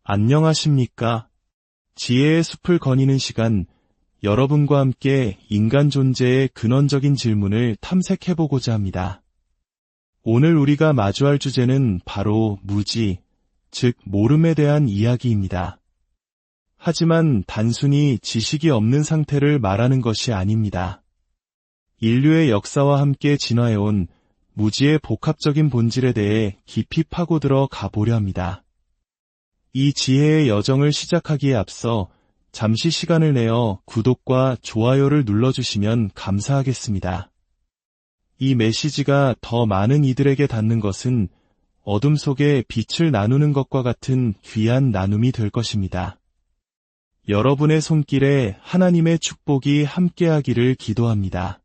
안녕하십니까? 지혜의 숲을 거니는 시간, 여러분과 함께 인간 존재의 근원적인 질문을 탐색해보고자 합니다. 오늘 우리가 마주할 주제는 바로 무지, 즉 모름에 대한 이야기입니다. 하지만 단순히 지식이 없는 상태를 말하는 것이 아닙니다. 인류의 역사와 함께 진화해온 무지의 복합적인 본질에 대해 깊이 파고들어 가보려 합니다. 이 지혜의 여정을 시작하기에 앞서 잠시 시간을 내어 구독과 좋아요를 눌러주시면 감사하겠습니다. 이 메시지가 더 많은 이들에게 닿는 것은 어둠 속에 빛을 나누는 것과 같은 귀한 나눔이 될 것입니다. 여러분의 손길에 하나님의 축복이 함께하기를 기도합니다.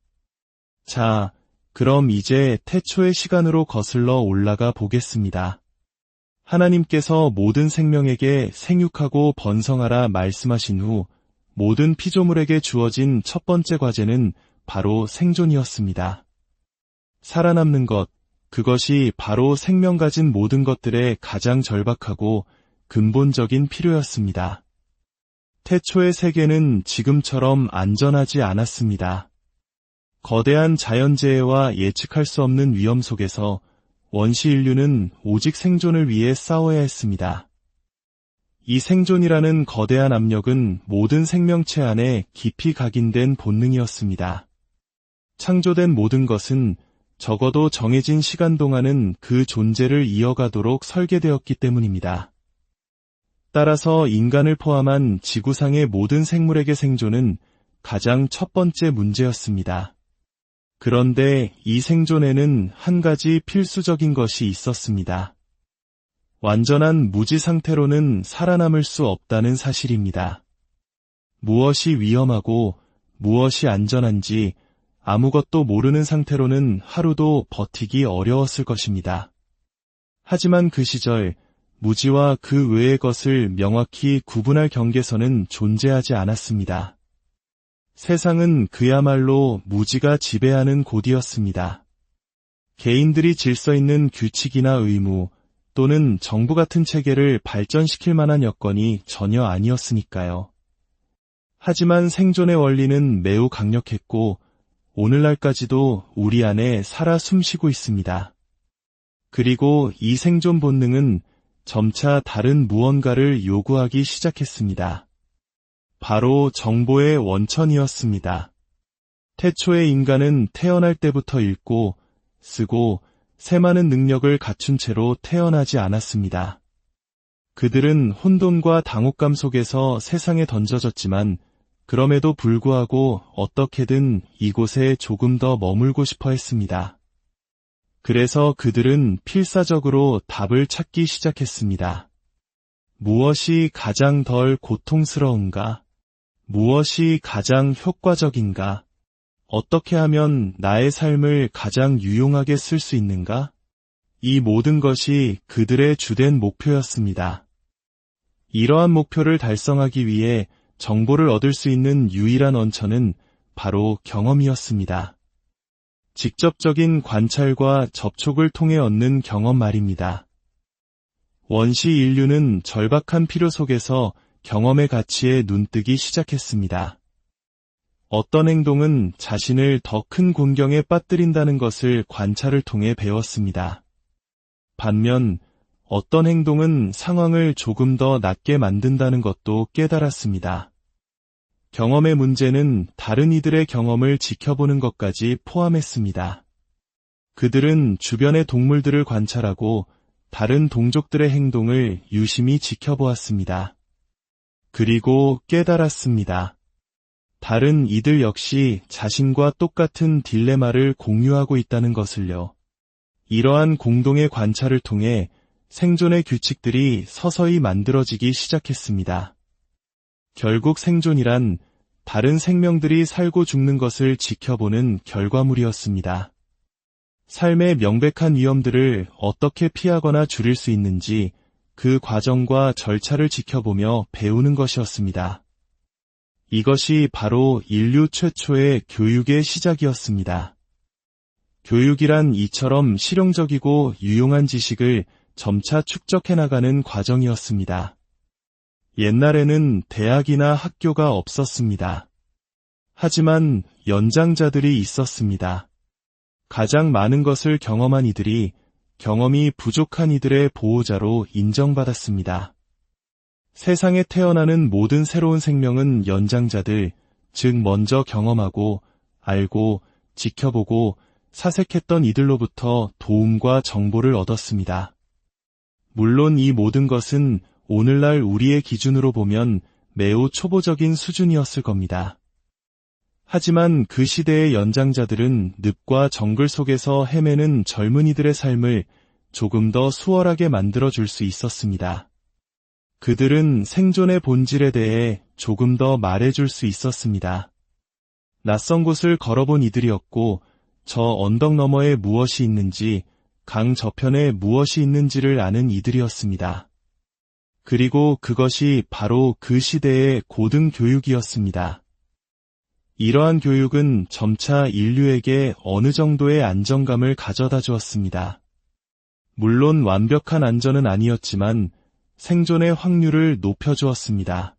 자, 그럼 이제 태초의 시간으로 거슬러 올라가 보겠습니다. 하나님께서 모든 생명에게 생육하고 번성하라 말씀하신 후 모든 피조물에게 주어진 첫 번째 과제는 바로 생존이었습니다. 살아남는 것, 그것이 바로 생명 가진 모든 것들의 가장 절박하고 근본적인 필요였습니다. 태초의 세계는 지금처럼 안전하지 않았습니다. 거대한 자연재해와 예측할 수 없는 위험 속에서 원시 인류는 오직 생존을 위해 싸워야 했습니다. 이 생존이라는 거대한 압력은 모든 생명체 안에 깊이 각인된 본능이었습니다. 창조된 모든 것은 적어도 정해진 시간 동안은 그 존재를 이어가도록 설계되었기 때문입니다. 따라서 인간을 포함한 지구상의 모든 생물에게 생존은 가장 첫 번째 문제였습니다. 그런데 이 생존에는 한 가지 필수적인 것이 있었습니다. 완전한 무지 상태로는 살아남을 수 없다는 사실입니다. 무엇이 위험하고 무엇이 안전한지 아무것도 모르는 상태로는 하루도 버티기 어려웠을 것입니다. 하지만 그 시절 무지와 그 외의 것을 명확히 구분할 경계선은 존재하지 않았습니다. 세상은 그야말로 무지가 지배하는 곳이었습니다. 개인들이 질서 있는 규칙이나 의무 또는 정부 같은 체계를 발전시킬 만한 여건이 전혀 아니었으니까요. 하지만 생존의 원리는 매우 강력했고 오늘날까지도 우리 안에 살아 숨쉬고 있습니다. 그리고 이 생존 본능은 점차 다른 무언가를 요구하기 시작했습니다. 바로 정보의 원천이었습니다. 태초의 인간은 태어날 때부터 읽고, 쓰고, 세많은 능력을 갖춘 채로 태어나지 않았습니다. 그들은 혼돈과 당혹감 속에서 세상에 던져졌지만, 그럼에도 불구하고 어떻게든 이곳에 조금 더 머물고 싶어 했습니다. 그래서 그들은 필사적으로 답을 찾기 시작했습니다. 무엇이 가장 덜 고통스러운가? 무엇이 가장 효과적인가? 어떻게 하면 나의 삶을 가장 유용하게 쓸 수 있는가? 이 모든 것이 그들의 주된 목표였습니다. 이러한 목표를 달성하기 위해 정보를 얻을 수 있는 유일한 원천은 바로 경험이었습니다. 직접적인 관찰과 접촉을 통해 얻는 경험 말입니다. 원시 인류는 절박한 필요 속에서 경험의 가치에 눈뜨기 시작했습니다. 어떤 행동은 자신을 더 큰 곤경에 빠뜨린다는 것을 관찰을 통해 배웠습니다. 반면 어떤 행동은 상황을 조금 더 낫게 만든다는 것도 깨달았습니다. 경험의 문제는 다른 이들의 경험을 지켜보는 것까지 포함했습니다. 그들은 주변의 동물들을 관찰하고 다른 동족들의 행동을 유심히 지켜보았습니다. 그리고 깨달았습니다. 다른 이들 역시 자신과 똑같은 딜레마를 공유하고 있다는 것을요. 이러한 공동의 관찰을 통해 생존의 규칙들이 서서히 만들어지기 시작했습니다. 결국 생존이란 다른 생명들이 살고 죽는 것을 지켜보는 결과물이었습니다. 삶의 명백한 위험들을 어떻게 피하거나 줄일 수 있는지 그 과정과 절차를 지켜보며 배우는 것이었습니다. 이것이 바로 인류 최초의 교육의 시작이었습니다. 교육이란 이처럼 실용적이고 유용한 지식을 점차 축적해 나가는 과정이었습니다. 옛날에는 대학이나 학교가 없었습니다. 하지만 연장자들이 있었습니다. 가장 많은 것을 경험한 이들이 경험이 부족한 이들의 보호자로 인정받았습니다. 세상에 태어나는 모든 새로운 생명은 연장자들, 즉 먼저 경험하고 알고 지켜보고 사색했던 이들로부터 도움과 정보를 얻었습니다. 물론 이 모든 것은 오늘날 우리의 기준으로 보면 매우 초보적인 수준이었을 겁니다. 하지만 그 시대의 연장자들은 늪과 정글 속에서 헤매는 젊은이들의 삶을 조금 더 수월하게 만들어줄 수 있었습니다. 그들은 생존의 본질에 대해 조금 더 말해줄 수 있었습니다. 낯선 곳을 걸어본 이들이었고 저 언덕 너머에 무엇이 있는지, 강 저편에 무엇이 있는지를 아는 이들이었습니다. 그리고 그것이 바로 그 시대의 고등교육이었습니다. 이러한 교육은 점차 인류에게 어느 정도의 안정감을 가져다 주었습니다. 물론 완벽한 안전은 아니었지만 생존의 확률을 높여주었습니다.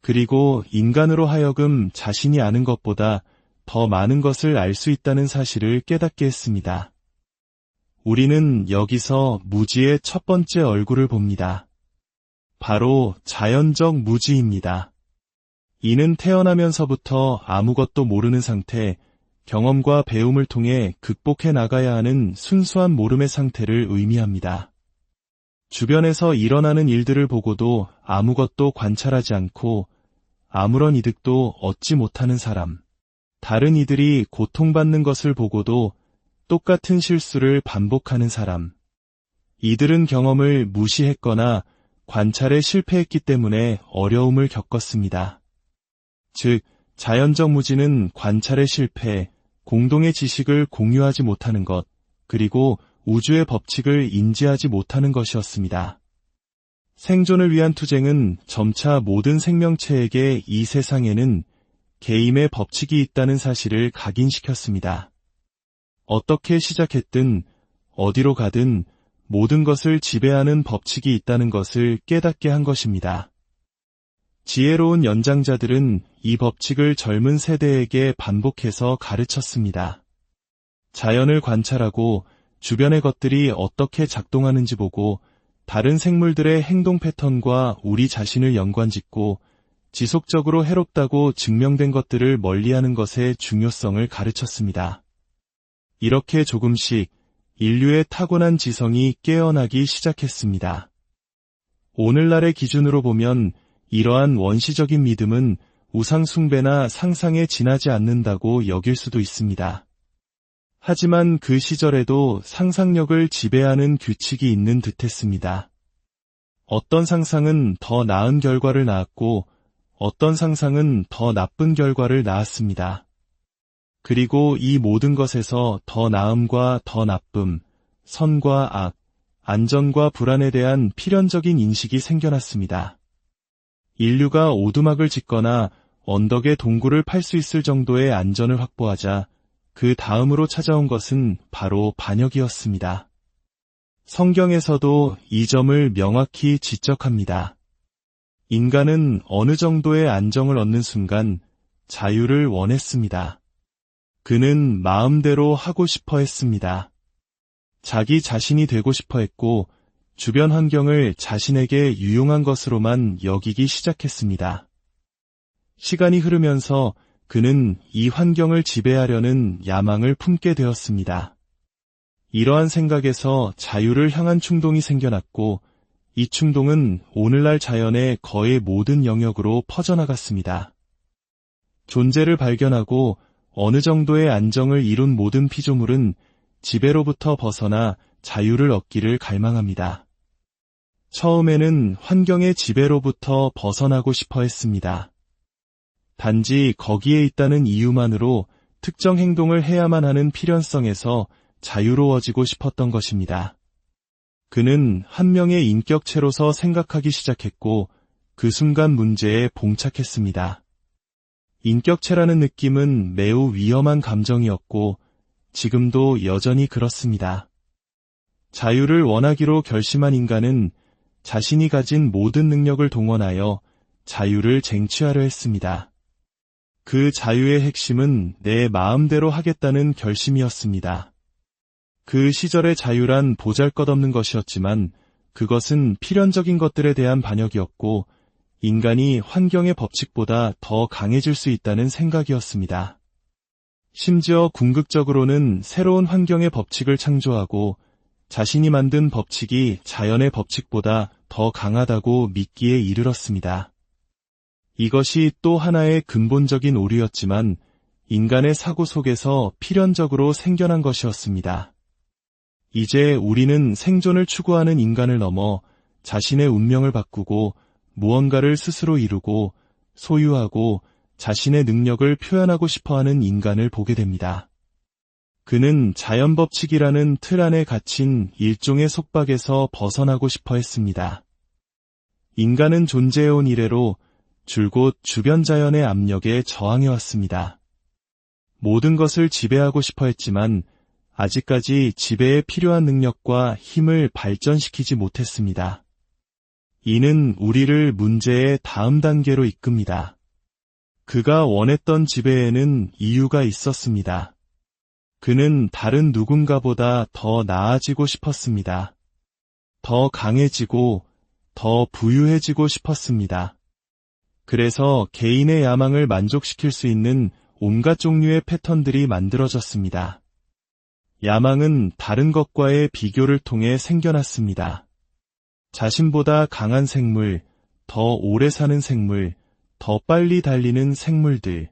그리고 인간으로 하여금 자신이 아는 것보다 더 많은 것을 알 수 있다는 사실을 깨닫게 했습니다. 우리는 여기서 무지의 첫 번째 얼굴을 봅니다. 바로 자연적 무지입니다. 이는 태어나면서부터 아무것도 모르는 상태, 경험과 배움을 통해 극복해 나가야 하는 순수한 모름의 상태를 의미합니다. 주변에서 일어나는 일들을 보고도 아무것도 관찰하지 않고 아무런 이득도 얻지 못하는 사람, 다른 이들이 고통받는 것을 보고도 똑같은 실수를 반복하는 사람, 이들은 경험을 무시했거나 관찰에 실패했기 때문에 어려움을 겪었습니다. 즉, 자연적 무지는 관찰의 실패, 공동의 지식을 공유하지 못하는 것, 그리고 우주의 법칙을 인지하지 못하는 것이었습니다. 생존을 위한 투쟁은 점차 모든 생명체에게 이 세상에는 개임의 법칙이 있다는 사실을 각인시켰습니다. 어떻게 시작했든 어디로 가든 모든 것을 지배하는 법칙이 있다는 것을 깨닫게 한 것입니다. 지혜로운 연장자들은 이 법칙을 젊은 세대에게 반복해서 가르쳤습니다. 자연을 관찰하고 주변의 것들이 어떻게 작동하는지 보고 다른 생물들의 행동 패턴과 우리 자신을 연관짓고 지속적으로 해롭다고 증명된 것들을 멀리하는 것의 중요성을 가르쳤습니다. 이렇게 조금씩 인류의 타고난 지성이 깨어나기 시작했습니다. 오늘날의 기준으로 보면 이러한 원시적인 믿음은 우상 숭배나 상상에 지나지 않는다고 여길 수도 있습니다. 하지만 그 시절에도 상상력을 지배하는 규칙이 있는 듯했습니다. 어떤 상상은 더 나은 결과를 낳았고 어떤 상상은 더 나쁜 결과를 낳았습니다. 그리고 이 모든 것에서 더 나음과 더 나쁨, 선과 악, 안전과 불안에 대한 필연적인 인식이 생겨났습니다. 인류가 오두막을 짓거나 언덕에 동굴을 팔 수 있을 정도의 안전을 확보하자 그 다음으로 찾아온 것은 바로 반역이었습니다. 성경에서도 이 점을 명확히 지적합니다. 인간은 어느 정도의 안정을 얻는 순간 자유를 원했습니다. 그는 마음대로 하고 싶어 했습니다. 자기 자신이 되고 싶어 했고 주변 환경을 자신에게 유용한 것으로만 여기기 시작했습니다. 시간이 흐르면서 그는 이 환경을 지배하려는 야망을 품게 되었습니다. 이러한 생각에서 자유를 향한 충동이 생겨났고 이 충동은 오늘날 자연의 거의 모든 영역으로 퍼져나갔습니다. 존재를 발견하고 어느 정도의 안정을 이룬 모든 피조물은 지배로부터 벗어나 자유를 얻기를 갈망합니다. 처음에는 환경의 지배로부터 벗어나고 싶어 했습니다. 단지 거기에 있다는 이유만으로 특정 행동을 해야만 하는 필연성에서 자유로워지고 싶었던 것입니다. 그는 한 명의 인격체로서 생각하기 시작했고 그 순간 문제에 봉착했습니다. 인격체라는 느낌은 매우 위험한 감정이었고 지금도 여전히 그렇습니다. 자유를 원하기로 결심한 인간은 자신이 가진 모든 능력을 동원하여 자유를 쟁취하려 했습니다. 그 자유의 핵심은 내 마음대로 하겠다는 결심이었습니다. 그 시절의 자유란 보잘것없는 것이었지만 그것은 필연적인 것들에 대한 반역이었고 인간이 환경의 법칙보다 더 강해질 수 있다는 생각이었습니다. 심지어 궁극적으로는 새로운 환경의 법칙을 창조하고 자신이 만든 법칙이 자연의 법칙보다 더 강하다고 믿기에 이르렀습니다. 이것이 또 하나의 근본적인 오류였지만 인간의 사고 속에서 필연적으로 생겨난 것이었습니다. 이제 우리는 생존을 추구하는 인간을 넘어 자신의 운명을 바꾸고 무언가를 스스로 이루고 소유하고 자신의 능력을 표현하고 싶어하는 인간을 보게 됩니다. 그는 자연법칙이라는 틀 안에 갇힌 일종의 속박에서 벗어나고 싶어 했습니다. 인간은 존재해온 이래로 줄곧 주변 자연의 압력에 저항해왔습니다. 모든 것을 지배하고 싶어 했지만 아직까지 지배에 필요한 능력과 힘을 발전시키지 못했습니다. 이는 우리를 문제의 다음 단계로 이끕니다. 그가 원했던 지배에는 이유가 있었습니다. 그는 다른 누군가보다 더 나아지고 싶었습니다. 더 강해지고 더 부유해지고 싶었습니다. 그래서 개인의 야망을 만족시킬 수 있는 온갖 종류의 패턴들이 만들어졌습니다. 야망은 다른 것과의 비교를 통해 생겨났습니다. 자신보다 강한 생물, 더 오래 사는 생물, 더 빨리 달리는 생물들.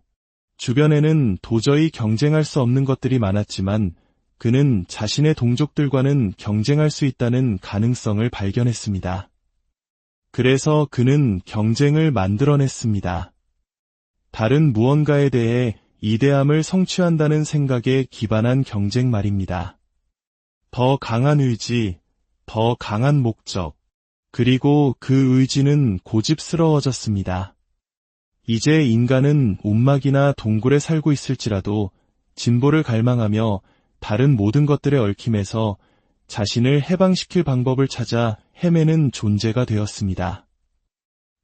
주변에는 도저히 경쟁할 수 없는 것들이 많았지만 그는 자신의 동족들과는 경쟁할 수 있다는 가능성을 발견했습니다. 그래서 그는 경쟁을 만들어냈습니다. 다른 무언가에 대해 이대함을 성취한다는 생각에 기반한 경쟁 말입니다. 더 강한 의지, 더 강한 목적, 그리고 그 의지는 고집스러워졌습니다. 이제 인간은 움막이나 동굴에 살고 있을지라도 진보를 갈망하며 다른 모든 것들의 얽힘에서 자신을 해방시킬 방법을 찾아 헤매는 존재가 되었습니다.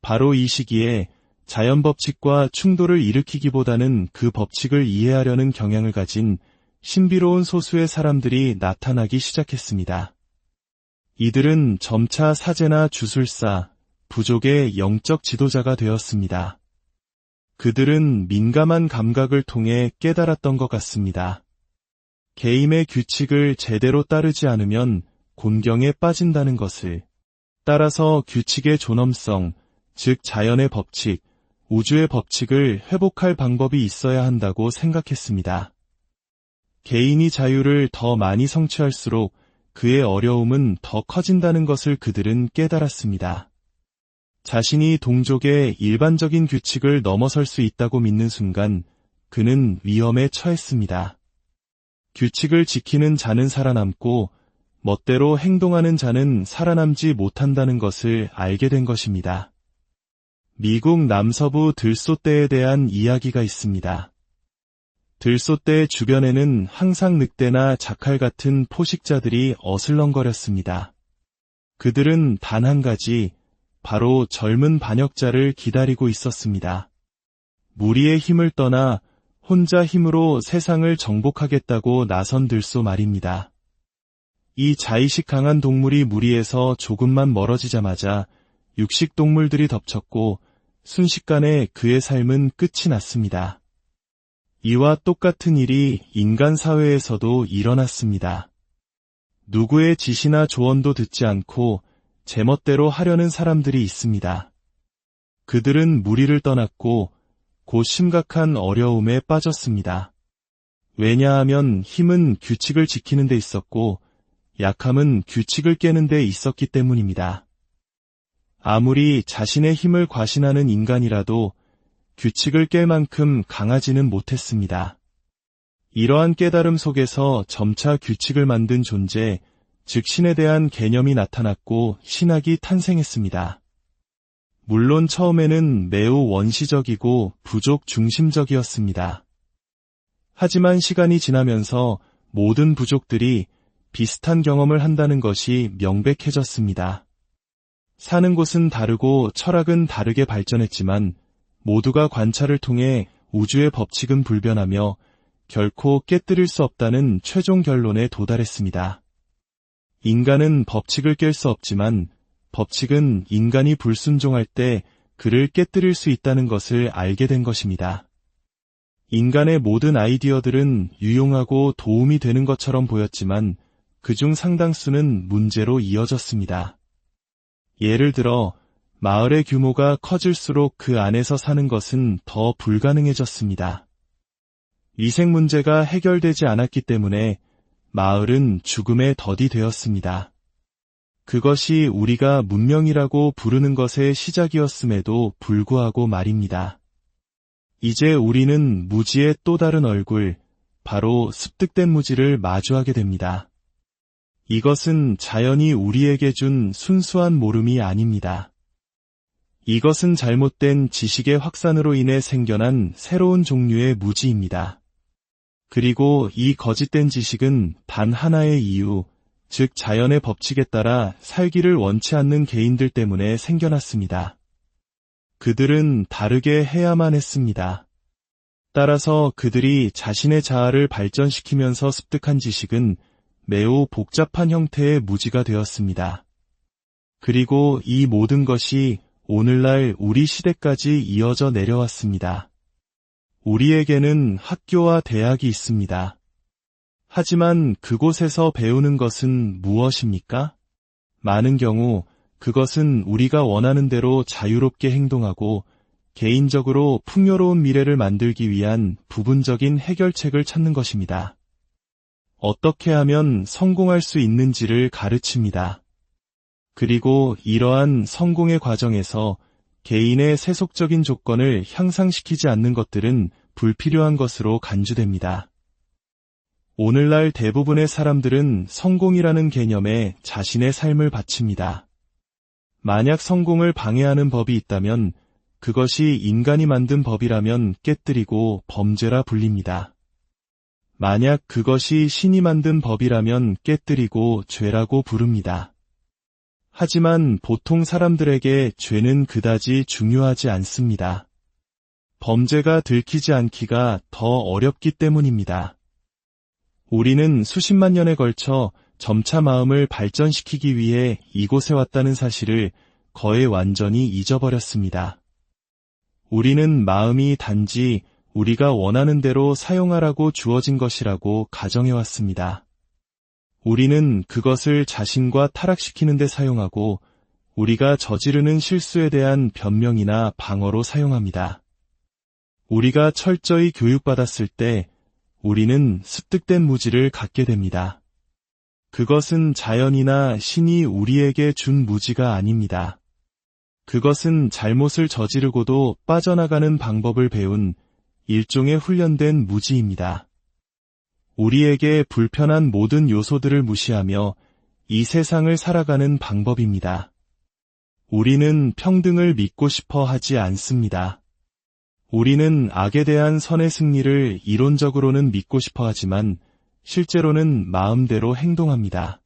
바로 이 시기에 자연 법칙과 충돌을 일으키기보다는 그 법칙을 이해하려는 경향을 가진 신비로운 소수의 사람들이 나타나기 시작했습니다. 이들은 점차 사제나 주술사, 부족의 영적 지도자가 되었습니다. 그들은 민감한 감각을 통해 깨달았던 것 같습니다. 게임의 규칙을 제대로 따르지 않으면 곤경에 빠진다는 것을, 따라서 규칙의 존엄성, 즉 자연의 법칙, 우주의 법칙을 회복할 방법이 있어야 한다고 생각했습니다. 개인이 자유를 더 많이 성취할수록 그의 어려움은 더 커진다는 것을 그들은 깨달았습니다. 자신이 동족의 일반적인 규칙을 넘어설 수 있다고 믿는 순간 그는 위험에 처했습니다. 규칙을 지키는 자는 살아남고 멋대로 행동하는 자는 살아남지 못한다는 것을 알게 된 것입니다. 미국 남서부 들소떼에 대한 이야기가 있습니다. 들소떼 주변에는 항상 늑대나 자칼 같은 포식자들이 어슬렁거렸습니다. 그들은 단 한 가지, 바로 젊은 반역자를 기다리고 있었습니다. 무리의 힘을 떠나 혼자 힘으로 세상을 정복하겠다고 나선 들소 말입니다. 이 자의식 강한 동물이 무리에서 조금만 멀어지자마자 육식 동물들이 덮쳤고 순식간에 그의 삶은 끝이 났습니다. 이와 똑같은 일이 인간 사회에서도 일어났습니다. 누구의 지시나 조언도 듣지 않고 제멋대로 하려는 사람들이 있습니다. 그들은 무리를 떠났고 곧 심각한 어려움에 빠졌습니다. 왜냐하면 힘은 규칙을 지키는 데 있었고 약함은 규칙을 깨는 데 있었기 때문입니다. 아무리 자신의 힘을 과신하는 인간이라도 규칙을 깰 만큼 강하지는 못했습니다. 이러한 깨달음 속에서 점차 규칙을 만든 존재, 즉 신에 대한 개념이 나타났고 신학이 탄생했습니다. 물론 처음에는 매우 원시적이고 부족 중심적이었습니다. 하지만 시간이 지나면서 모든 부족들이 비슷한 경험을 한다는 것이 명백해졌습니다. 사는 곳은 다르고 철학은 다르게 발전했지만 모두가 관찰을 통해 우주의 법칙은 불변하며 결코 깨뜨릴 수 없다는 최종 결론에 도달했습니다. 인간은 법칙을 깰 수 없지만 법칙은 인간이 불순종할 때 그를 깨뜨릴 수 있다는 것을 알게 된 것입니다. 인간의 모든 아이디어들은 유용하고 도움이 되는 것처럼 보였지만 그중 상당수는 문제로 이어졌습니다. 예를 들어 마을의 규모가 커질수록 그 안에서 사는 것은 더 불가능해졌습니다. 위생 문제가 해결되지 않았기 때문에 마을은 죽음의 덫이 되었습니다. 그것이 우리가 문명이라고 부르는 것의 시작이었음에도 불구하고 말입니다. 이제 우리는 무지의 또 다른 얼굴, 바로 습득된 무지를 마주하게 됩니다. 이것은 자연이 우리에게 준 순수한 모름이 아닙니다. 이것은 잘못된 지식의 확산으로 인해 생겨난 새로운 종류의 무지입니다. 그리고 이 거짓된 지식은 단 하나의 이유, 즉 자연의 법칙에 따라 살기를 원치 않는 개인들 때문에 생겨났습니다. 그들은 다르게 해야만 했습니다. 따라서 그들이 자신의 자아를 발전시키면서 습득한 지식은 매우 복잡한 형태의 무지가 되었습니다. 그리고 이 모든 것이 오늘날 우리 시대까지 이어져 내려왔습니다. 우리에게는 학교와 대학이 있습니다. 하지만 그곳에서 배우는 것은 무엇입니까? 많은 경우 그것은 우리가 원하는 대로 자유롭게 행동하고 개인적으로 풍요로운 미래를 만들기 위한 부분적인 해결책을 찾는 것입니다. 어떻게 하면 성공할 수 있는지를 가르칩니다. 그리고 이러한 성공의 과정에서 개인의 세속적인 조건을 향상시키지 않는 것들은 불필요한 것으로 간주됩니다. 오늘날 대부분의 사람들은 성공이라는 개념에 자신의 삶을 바칩니다. 만약 성공을 방해하는 법이 있다면 그것이 인간이 만든 법이라면 깨뜨리고 범죄라 불립니다. 만약 그것이 신이 만든 법이라면 깨뜨리고 죄라고 부릅니다. 하지만 보통 사람들에게 죄는 그다지 중요하지 않습니다. 범죄가 들키지 않기가 더 어렵기 때문입니다. 우리는 수십만 년에 걸쳐 점차 마음을 발전시키기 위해 이곳에 왔다는 사실을 거의 완전히 잊어버렸습니다. 우리는 마음이 단지 우리가 원하는 대로 사용하라고 주어진 것이라고 가정해왔습니다. 우리는 그것을 자신과 타락시키는 데 사용하고 우리가 저지르는 실수에 대한 변명이나 방어로 사용합니다. 우리가 철저히 교육받았을 때 우리는 습득된 무지를 갖게 됩니다. 그것은 자연이나 신이 우리에게 준 무지가 아닙니다. 그것은 잘못을 저지르고도 빠져나가는 방법을 배운 일종의 훈련된 무지입니다. 우리에게 불편한 모든 요소들을 무시하며 이 세상을 살아가는 방법입니다. 우리는 평등을 믿고 싶어 하지 않습니다. 우리는 악에 대한 선의 승리를 이론적으로는 믿고 싶어 하지만 실제로는 마음대로 행동합니다.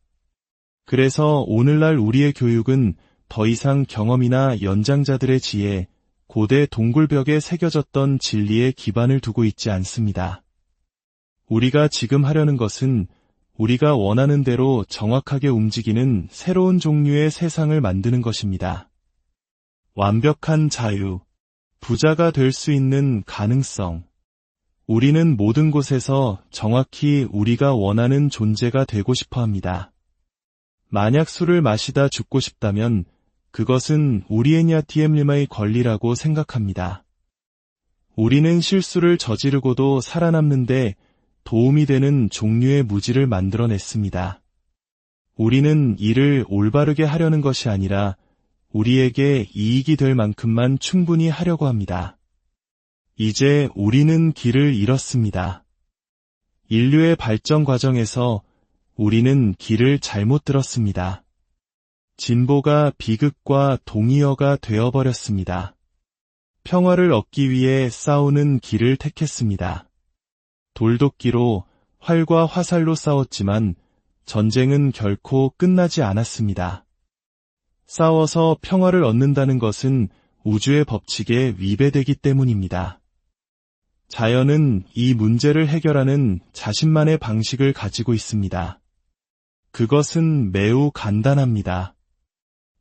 그래서 오늘날 우리의 교육은 더 이상 경험이나 연장자들의 지혜, 고대 동굴벽에 새겨졌던 진리에 기반을 두고 있지 않습니다. 우리가 지금 하려는 것은 우리가 원하는 대로 정확하게 움직이는 새로운 종류의 세상을 만드는 것입니다. 완벽한 자유, 부자가 될 수 있는 가능성. 우리는 모든 곳에서 정확히 우리가 원하는 존재가 되고 싶어 합니다. 만약 술을 마시다 죽고 싶다면 그것은 우리에냐티엠림의 권리라고 생각합니다. 우리는 실수를 저지르고도 살아남는데 도움이 되는 종류의 무지를 만들어냈습니다. 우리는 이를 올바르게 하려는 것이 아니라 우리에게 이익이 될 만큼만 충분히 하려고 합니다. 이제 우리는 길을 잃었습니다. 인류의 발전 과정에서 우리는 길을 잘못 들었습니다. 진보가 비극과 동의어가 되어버렸습니다. 평화를 얻기 위해 싸우는 길을 택했습니다. 돌도끼로 활과 화살로 싸웠지만 전쟁은 결코 끝나지 않았습니다. 싸워서 평화를 얻는다는 것은 우주의 법칙에 위배되기 때문입니다. 자연은 이 문제를 해결하는 자신만의 방식을 가지고 있습니다. 그것은 매우 간단합니다.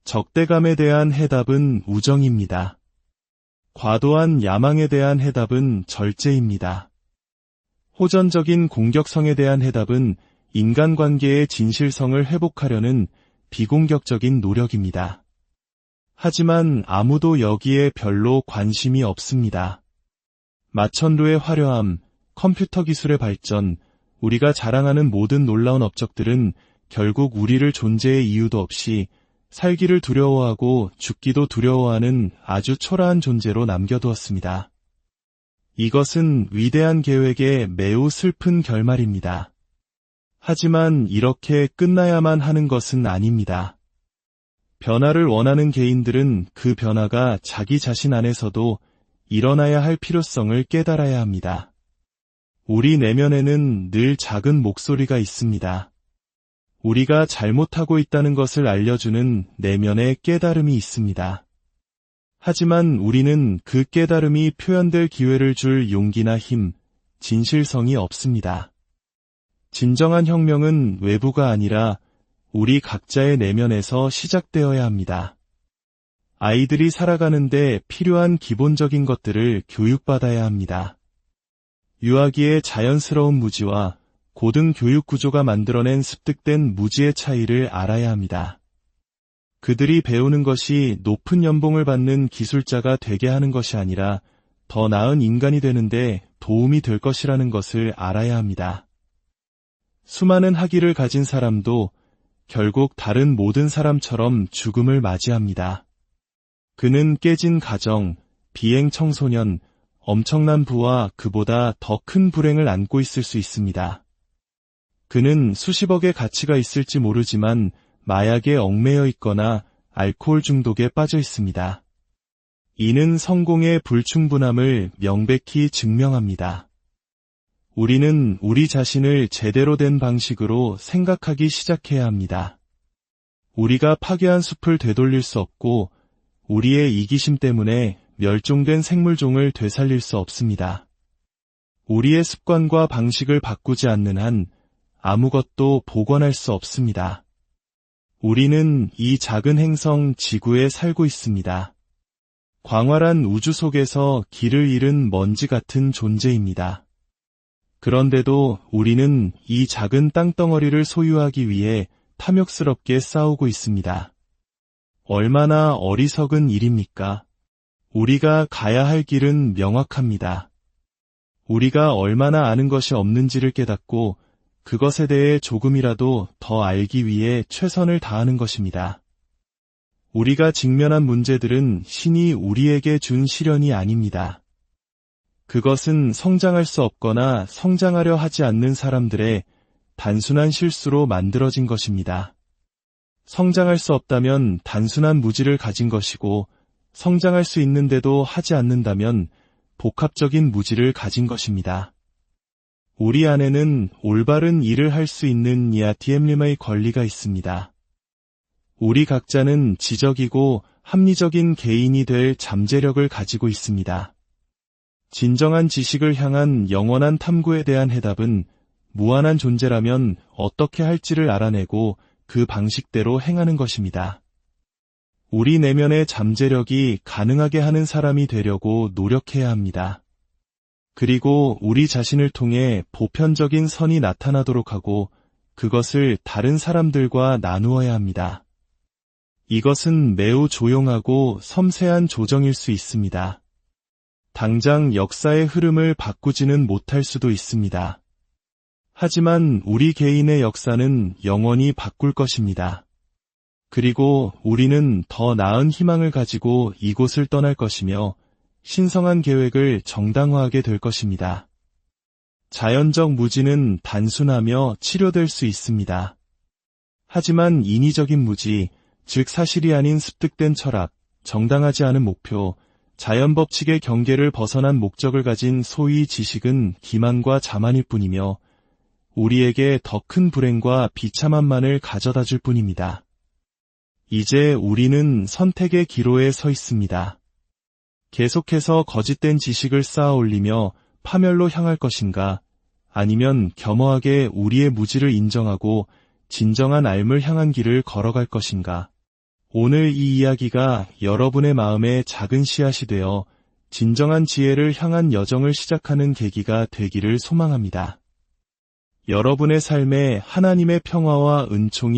적대감에 대한 해답은 우정입니다. 과도한 야망에 대한 해답은 절제입니다. 호전적인 공격성에 대한 해답은 인간관계의 진실성을 회복하려는 비공격적인 노력입니다. 하지만 아무도 여기에 별로 관심이 없습니다. 마천루의 화려함, 컴퓨터 기술의 발전, 우리가 자랑하는 모든 놀라운 업적들은 결국 우리를 존재의 이유도 없이 살기를 두려워하고 죽기도 두려워하는 아주 초라한 존재로 남겨두었습니다. 이것은 위대한 계획의 매우 슬픈 결말입니다. 하지만 이렇게 끝나야만 하는 것은 아닙니다. 변화를 원하는 개인들은 그 변화가 자기 자신 안에서도 일어나야 할 필요성을 깨달아야 합니다. 우리 내면에는 늘 작은 목소리가 있습니다. 우리가 잘못하고 있다는 것을 알려주는 내면의 깨달음이 있습니다. 하지만 우리는 그 깨달음이 표현될 기회를 줄 용기나 힘, 진실성이 없습니다. 진정한 혁명은 외부가 아니라 우리 각자의 내면에서 시작되어야 합니다. 아이들이 살아가는데 필요한 기본적인 것들을 교육받아야 합니다. 유아기의 자연스러운 무지와 고등교육 구조가 만들어낸 습득된 무지의 차이를 알아야 합니다. 그들이 배우는 것이 높은 연봉을 받는 기술자가 되게 하는 것이 아니라 더 나은 인간이 되는데 도움이 될 것이라는 것을 알아야 합니다. 수많은 학위를 가진 사람도 결국 다른 모든 사람처럼 죽음을 맞이합니다. 그는 깨진 가정, 비행 청소년, 엄청난 부와 그보다 더 큰 불행을 안고 있을 수 있습니다. 그는 수십억의 가치가 있을지 모르지만 마약에 얽매여 있거나 알코올 중독에 빠져 있습니다. 이는 성공의 불충분함을 명백히 증명합니다. 우리는 우리 자신을 제대로 된 방식으로 생각하기 시작해야 합니다. 우리가 파괴한 숲을 되돌릴 수 없고 우리의 이기심 때문에 멸종된 생물종을 되살릴 수 없습니다. 우리의 습관과 방식을 바꾸지 않는 한 아무것도 복원할 수 없습니다. 우리는 이 작은 행성 지구에 살고 있습니다. 광활한 우주 속에서 길을 잃은 먼지 같은 존재입니다. 그런데도 우리는 이 작은 땅덩어리를 소유하기 위해 탐욕스럽게 싸우고 있습니다. 얼마나 어리석은 일입니까? 우리가 가야 할 길은 명확합니다. 우리가 얼마나 아는 것이 없는지를 깨닫고 그것에 대해 조금이라도 더 알기 위해 최선을 다하는 것입니다. 우리가 직면한 문제들은 신이 우리에게 준 시련이 아닙니다. 그것은 성장할 수 없거나 성장하려 하지 않는 사람들의 단순한 실수로 만들어진 것입니다. 성장할 수 없다면 단순한 무지를 가진 것이고 성장할 수 있는데도 하지 않는다면 복합적인 무지를 가진 것입니다. 우리 안에는 올바른 일을 할 수 있는 야티엠림의 권리가 있습니다. 우리 각자는 지적이고 합리적인 개인이 될 잠재력을 가지고 있습니다. 진정한 지식을 향한 영원한 탐구에 대한 해답은 무한한 존재라면 어떻게 할지를 알아내고 그 방식대로 행하는 것입니다. 우리 내면의 잠재력이 가능하게 하는 사람이 되려고 노력해야 합니다. 그리고 우리 자신을 통해 보편적인 선이 나타나도록 하고 그것을 다른 사람들과 나누어야 합니다. 이것은 매우 조용하고 섬세한 조정일 수 있습니다. 당장 역사의 흐름을 바꾸지는 못할 수도 있습니다. 하지만 우리 개인의 역사는 영원히 바꿀 것입니다. 그리고 우리는 더 나은 희망을 가지고 이곳을 떠날 것이며 신성한 계획을 정당화하게 될 것입니다. 자연적 무지는 단순하며 치료될 수 있습니다. 하지만 인위적인 무지, 즉 사실이 아닌 습득된 철학, 정당하지 않은 목표, 자연 법칙의 경계를 벗어난 목적을 가진 소위 지식은 기만과 자만일 뿐이며 우리에게 더 큰 불행과 비참함만을 가져다 줄 뿐입니다. 이제 우리는 선택의 기로에 서 있습니다. 계속해서 거짓된 지식을 쌓아 올리며 파멸로 향할 것인가, 아니면 겸허하게 우리의 무지를 인정하고 진정한 삶을 향한 길을 걸어갈 것인가. 오늘 이 이야기가 여러분의 마음에 작은 씨앗이 되어 진정한 지혜를 향한 여정을 시작하는 계기가 되기를 소망합니다. 여러분의 삶에 하나님의 평화와 은총이